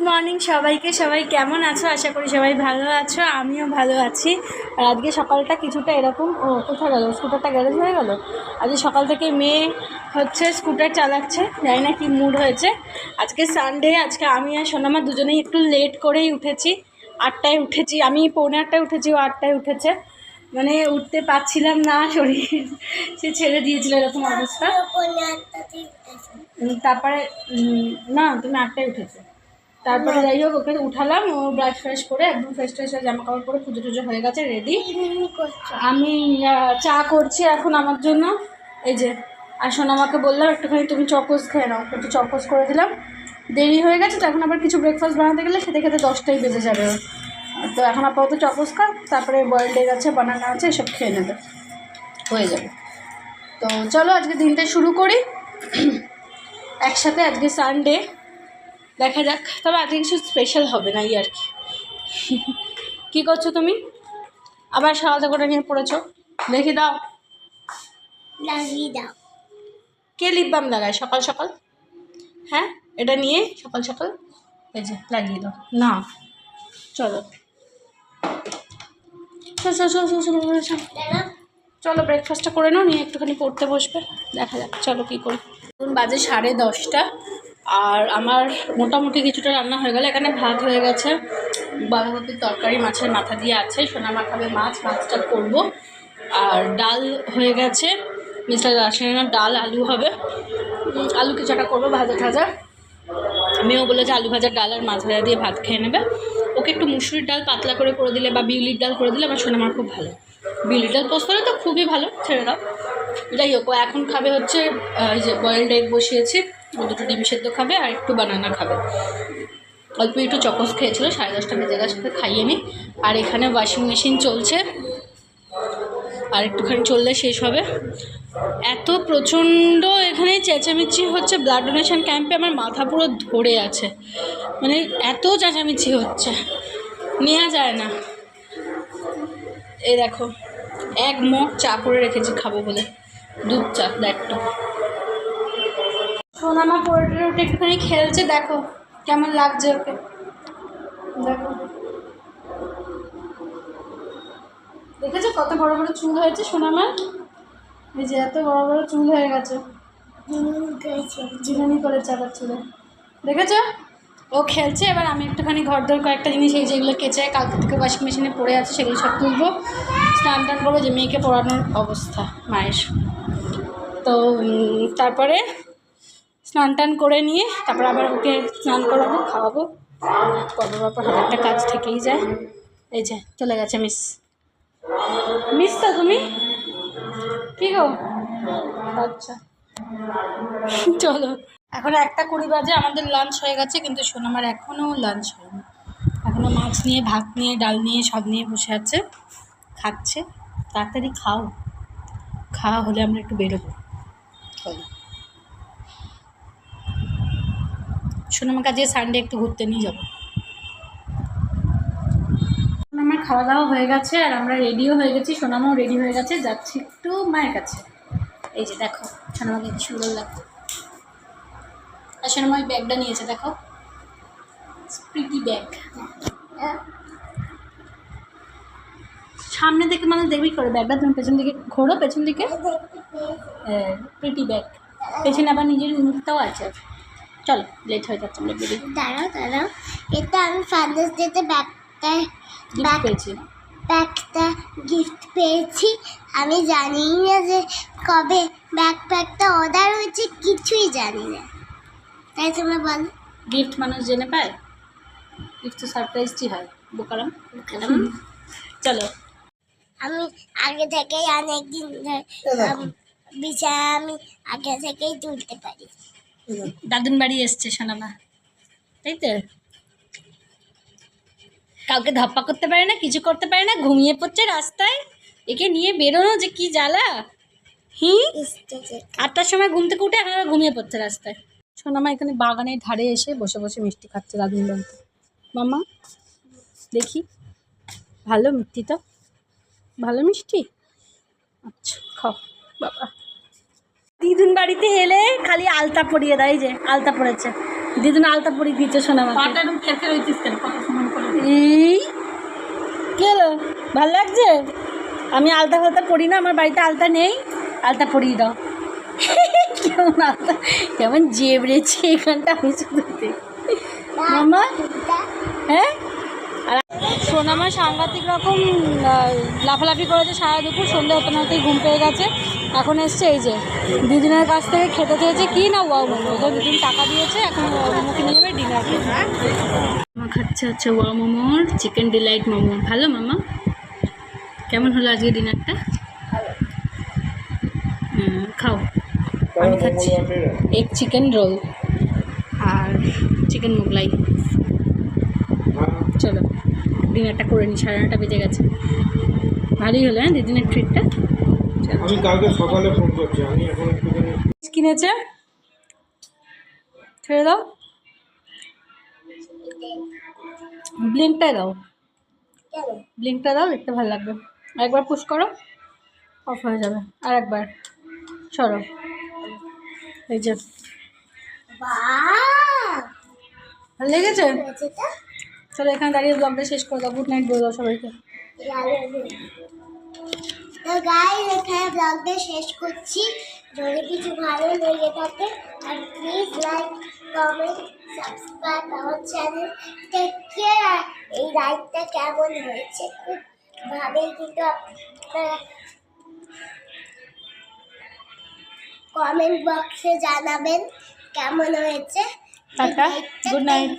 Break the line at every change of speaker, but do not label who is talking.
Morning সবাইকে। সবাই কেমন আছো? আশা করি সবাই ভালো আছো, আমিও ভালো আছি। আর আজকে সকালটা কিছুটা এরকম। কোথায় গেল স্কুটারটা? গ্যারেজ হয়ে গেল। আজকে সকাল থেকে মেয়ে হচ্ছে স্কুটার চালাচ্ছে, জানি না কি মুড হয়েছে। আজকে সানডে, আজকে আমি আর সোনামা দুজনেই একটু লেট করেই উঠেছি। 8টায় উঠেছি, আমি 8:45 উঠেছি, ও 8টায় উঠেছে। মানে উঠতে পারছিলাম না, শরীর সে ছেড়ে দিয়েছিল এরকম অবস্থা। তারপরে না, তুমি 8টায় উঠেছো। তারপরে যাই হোক, ওকে উঠালাম, ও ব্রাশ ফ্রাশ করে একদম ফ্রেশ ট্রেশ হয়ে জামা কাপড় পরে পুজো টুজো হয়ে গেছে, রেডি। আমি চা করছি এখন আমার জন্য, এই যে। আর সোনামাকে বললাম একটুখানি তুমি চকোস খেয়ে নাও, একটু চকোস করে দিলাম। দেরি হয়ে গেছে তো এখন আবার কিছু ব্রেকফাস্ট বানাতে গেলে খেতে খেতে 10টাই বেজে যাবে। তো এখন আপাতত চকোস খা, তারপরে বয়েলড এগ আছে, বানানা আছে, এসব খেয়ে নেবে, হয়ে যাবে। তো চলো আজকে দিনটা শুরু করি একসাথে। আজকে সানডে, দেখা যাক। তবে আজকে কিছু স্পেশাল হবে না, আর কি। কী করছো তুমি? আবার সাদা করে নিয়ে পড়েছো, দেখি দাও,
লাগিয়ে দাও।
কে লিপ বাম লাগায় সকাল সকাল? হ্যাঁ, এটা নিয়ে সকাল সকাল এই যে লাগিয়ে দাও না। চলো চলো ব্রেকফাস্টটা করে নাও, নিয়ে একটুখানি পড়তে বসবে, দেখা যাক। চলো কী করি। এখন বাজে 10:30, আর আমার মোটামুটি কিছুটা রান্না হয়ে গেল। এখানে ভাত হয়ে গেছে, বাঁধাকপির তরকারি মাছের মাথা দিয়ে আছে, সোনা মাখাবে মাছটা করবো। আর ডাল হয়ে গেছে, মিস্টার রাসায়নিক ডাল, আলু হবে, আলু কিছুটা করবো ভাজা ঠাজা। আমিও বলে যে আলু ভাজা ডাল আর মাছ ভাজা দিয়ে ভাত খেয়ে নেবে। ওকে একটু মুসুরির ডাল পাতলা করে দিলে বা বিউলির ডাল করে দিলে আমার সোনা আমার খুব ভালো। বিউলির ডাল পোস্ত হলে তো খুবই ভালো, ছেড়ে দাও। যাই হোক, ও এখন খাবে হচ্ছে এই যে বয়েলড এগ বসিয়েছি, ও 2টো ডিম সেদ্ধ খাবে আর একটু বানানা খাবে। অল্প একটু চকোস খেয়েছিল, 10:30 বেজে গেছে, খাইয়ে নিই। আর এখানে ওয়াশিং মেশিন চলছে, আর একটুখানি চললে শেষ হবে। এত প্রচণ্ড এখানে চেঁচামেচি হচ্ছে, ব্লাড ডোনেশন ক্যাম্পে আমার মাথা পুরো ধরে আছে, মানে এত চেঁচামেচি হচ্ছে, নেওয়া যায় না। এই দেখো, এক মগ চা করে রেখেছি খাবো বলে, দুধ চা। দেখতো সোনামা পড়ে উঠে একটুখানি খেলছে, দেখো কেমন লাগছে ওকে, দেখো। দেখেছো কত বড় বড় চুল হয়েছে সোনামার? এই যে এত বড় বড় চুল হয়ে গেছে, ঝিনুনি করেছে আবার চুলে, দেখেছো? ও খেলছে। এবার আমি একটুখানি ঘর দর কয়েকটা জিনিস, এই যেগুলো কেচে কালকে থেকে ওয়াশিং মেশিনে পড়ে আছে, সেগুলো সব তুলবো, স্নান টান করবো। যে মেয়েকে পড়ানোর অবস্থা মায়ের, তো তারপরে স্নান টান করে নিয়ে তারপর আবার ওকে স্নান করাবো, খাওয়াবো, করবার পর হাজারটা কাজ থেকেই যায়। এই যে চলে গেছে মিস তো তুমি, কি গো? আচ্ছা চলো। এখন 1:20 বাজে, আমাদের লাঞ্চ হয়ে গেছে, কিন্তু সোনামার এখনও লাঞ্চ হয়নি। এখনও মাছ নিয়ে, ভাত নিয়ে, ডাল নিয়ে, সব নিয়ে বসে আছে, খাচ্ছে। তাড়াতাড়ি খাও, খাওয়া হলে আমরা একটু বেরোবো। চলো, সোনামার কাছে সানডে একটু ঘুরতে নিয়ে যাবো। আমার খাওয়া দাওয়া হয়ে গেছে, আর আমরা রেডিও হয়ে গেছি, সোনামাও রেডি হয়ে গেছে, যাচ্ছি একটু মায়ের কাছে। এই যে দেখো সোনামাকে কি সুন্দর লাগছে। আর সোনামা ওই ব্যাগটা নিয়েছে, দেখো, প্রিটি ব্যাগ। সামনে দিকে মানুষ দেখবি করে ব্যাগটা, তুমি পেছন দিকে ঘোরো, পেছন দিকে প্রিটি ব্যাগ, পেছনে আবার নিজের মুখটাও আছে। চলো, লেট হয়ে যাচ্ছে, আমরা বেরিয়ে।
দাঁড়াও, এটা আমি ফাদার্স ডেতে ব্যাগটা গিফট পেয়েছি। আমি জানি না যে কবে ব্যাকপ্যাকটা অর্ডার হয়েছে, কিছুই জানি না। তাই তোমরা বলো,
গিফট মানুষ জেনে পায়, গিফট তো সারপ্রাইজই হয়। বোকারাম। চলো।
আমি আগে থেকেই অনেকদিন বিছানা আমি আগে থেকেই তুলতে পারি।
দাদুন বাড়ি এসছে সোনামা, তাই তো? কাউকে ধাপ্পা করতে পারে না, কিছু করতে পারে না, ঘুমিয়ে পড়ছে রাস্তায়। একে নিয়ে বেরোনো যে কি জ্বালা। 8টার সময় ঘুম থেকে উঠে এখন ঘুমিয়ে পড়ছে রাস্তায়। সোনামা এখানে বাগানের ধারে এসে বসে বসে মিষ্টি খাচ্ছে দাদুন বাড়িতে। মামা দেখি, ভালো মিষ্টি তো, ভালো মিষ্টি। আচ্ছা খাও বাবা।
দিদুন বাড়িতে এলে খালি আলতা পরিয়ে দেয়, এই যে আলতা পরেছে, দিদুন আলতা পরিয়ে দিচ্ছে শোনা আমাকে।
পাটা একদম ফেরফের হইতিস কেন, কত সময় করে।
এই কে এলো, ভাল লাগছে? আমি আলতা ফালতা পরি না, আমার বাড়িতে আলতা নেই, আলতা পরিয়ে দাও। কেমন আলতা, কেমন জেবড়েছে এখানটা, আমি শুধু দেখি। মামা হ্যাঁ, আর সোনামা সাংঘাতিক রকম লাফালাফি করেছে সারা দুপুর, সন্ধ্যে হতে না হতেই ঘুম পেয়ে গেছে। এখন এসছে এই যে দিদিনের কাছ থেকে খেতে চেয়েছে কি না ওয়াও মোমো, ওদের দিদিন টাকা দিয়েছে, এখন ওয়াও মোমোকে নিয়ে যাবে ডিনার খেতে।
মামা খাচ্ছে হচ্ছে ওয়াও মোমোর চিকেন ডিলাইট মোমো। ভালো মামা, কেমন হলো আজকে ডিনারটা? খাও। আমি খাচ্ছি এগ চিকেন রোল আর চিকেন মোগলাই। চলো ডিনারটা করে নি, 9:30 বেজে গেছে। ভালোই হলো হ্যাঁ দিদিনের ট্রিটটা।
আমি কালকে সকালে ফোন করছি, আমি এখন একটুখানি
কিনেছে, ছেড়ে দাও, ব্লিঙ্কটাই দাও, ব্লিঙ্কটা দাও, দেখতে ভালো লাগবে। একবার পুশ করো, অফ হয়ে যাবে, আর একবার সরো, এই যে
বাহ,
ভালো লেগেছে।
হয়েছে তো?
চলো এখানে দাঁড়িয়ে ব্লগটা শেষ করে দাও, গুড নাইট বলে দাও সবাইকে।
তো গাইস এখানে ব্লগটা শেষ করছি। যদি কিছু ভালো লেগে থাকে আর please like comment subscribe our channel. Take care. এই রাইডটা কেমন হয়েছে খুব ভাবেই কিন্তু আপনারা কমেন্ট বক্সে জানাবেন কেমন হয়েছে।
Tata, good night.